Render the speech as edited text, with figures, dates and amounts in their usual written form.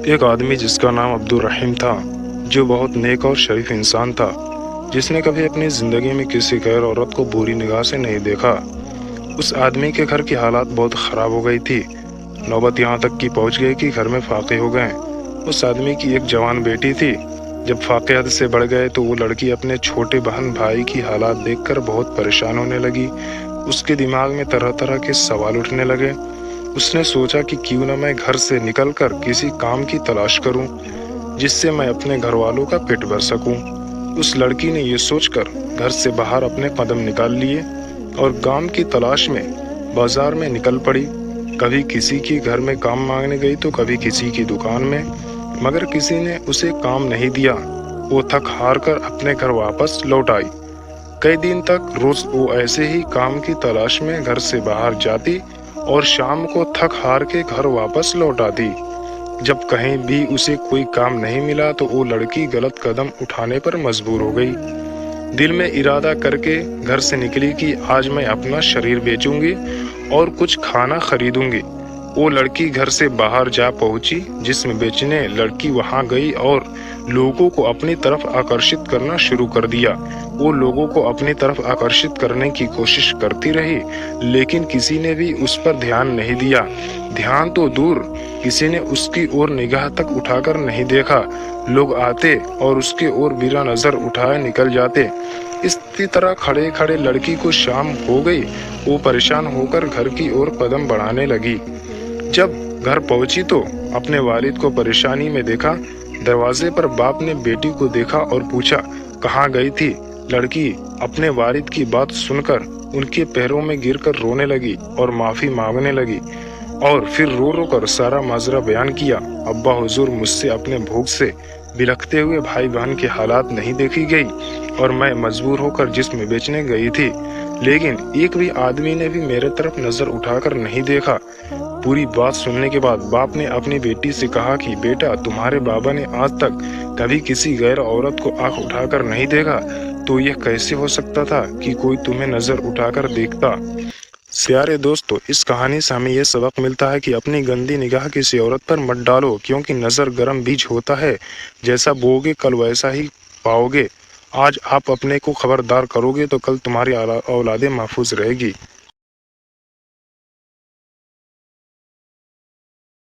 ایک آدمی جس کا نام عبدالرحیم تھا، جو بہت نیک اور شریف انسان تھا، جس نے کبھی اپنی زندگی میں کسی غیر عورت کو بری نگاہ سے نہیں دیکھا۔ اس آدمی کے گھر کی حالات بہت خراب ہو گئی تھی۔ نوبت یہاں تک کی پہنچ گئی کہ گھر میں فاقے ہو گئے۔ اس آدمی کی ایک جوان بیٹی تھی۔ جب فاقے حد سے بڑھ گئے تو وہ لڑکی اپنے چھوٹے بہن بھائی کی حالات دیکھ کر بہت پریشان ہونے لگی۔ اس کے دماغ میں طرح طرح کے سوال اٹھنے لگے۔ اس نے سوچا کہ کیوں نہ میں گھر سے نکل کر کسی کام کی تلاش کروں جس سے میں اپنے گھر والوں کا پیٹ بھر سکوں۔ اس لڑکی نے یہ سوچ کر گھر سے باہر اپنے قدم نکال لیے اور کام کی تلاش میں بازار میں نکل پڑی۔ کبھی کسی کے گھر میں کام مانگنے گئی تو کبھی کسی کی دکان میں، مگر کسی نے اسے کام نہیں دیا۔ وہ تھک ہار کر اپنے گھر واپس لوٹ آئی۔ کئی دن تک روز وہ ایسے ہی کام کی تلاش میں گھر سے باہر جاتی اور شام کو تھک ہار کے گھر واپس لوٹ آتی۔ جب کہیں بھی اسے کوئی کام نہیں ملا تو وہ لڑکی غلط قدم اٹھانے پر مجبور ہو گئی۔ دل میں ارادہ کر کے گھر سے نکلی کہ آج میں اپنا شریر بیچوں گی اور کچھ کھانا خریدوں گی۔ وہ لڑکی گھر سے باہر جا پہنچی۔ جسم بیچنے لڑکی وہاں گئی اور لوگوں کو اپنی طرف آکرشت کرنا شروع کر دیا۔ وہ لوگوں کو اپنی طرف آکرشت کرنے کی کوشش کرتی رہی، لیکن کسی نے بھی اس پر دھیان نہیں دیا۔ دھیان تو دور، کسی نے اس کی اور نگاہ تک اٹھا کر نہیں دیکھا۔ لوگ آتے اور اس کے اور برا نظر اٹھائے نکل جاتے۔ اسی طرح کھڑے کھڑے لڑکی کو شام ہو گئی۔ وہ پریشان ہو کر گھر کی اور قدم بڑھانے لگی۔ جب گھر پہنچی تو اپنے والد کو پریشانی میں دیکھا۔ دروازے پر باپ نے بیٹی کو دیکھا اور پوچھا، کہاں گئی تھی؟ لڑکی اپنے والد کی بات سن کر ان کے پیروں میں گر کر رونے لگی اور معافی مانگنے لگی، اور پھر رو رو کر سارا ماجرا بیان کیا۔ ابا حضور، مجھ سے اپنے بھوک سے بلکتے ہوئے بھائی بہن کے حالات نہیں دیکھی گئی اور میں مجبور ہو کر جسم بیچنے گئی تھی، لیکن ایک بھی آدمی نے بھی میرے طرف نظر اٹھا کر نہیں دیکھا۔ پوری بات سننے کے بعد باپ نے اپنی بیٹی سے کہا کہ بیٹا، تمہارے بابا نے آج تک کبھی کسی غیر عورت کو آنکھ اٹھا کر نہیں دیکھا، تو یہ کیسے ہو سکتا تھا کہ کوئی تمہیں نظر اٹھا کر دیکھتا؟ پیارے دوستو، اس کہانی سے ہمیں یہ سبق ملتا ہے کہ اپنی گندی نگاہ کسی عورت پر مت ڈالو، کیونکہ نظر گرم بیج ہوتا ہے۔ جیسا بوؤ گے کل ویسا ہی پاؤ گے۔ آج آپ اپنے کو خبردار کرو گے تو کل تمہاری اولادیں محفوظ رہے گی۔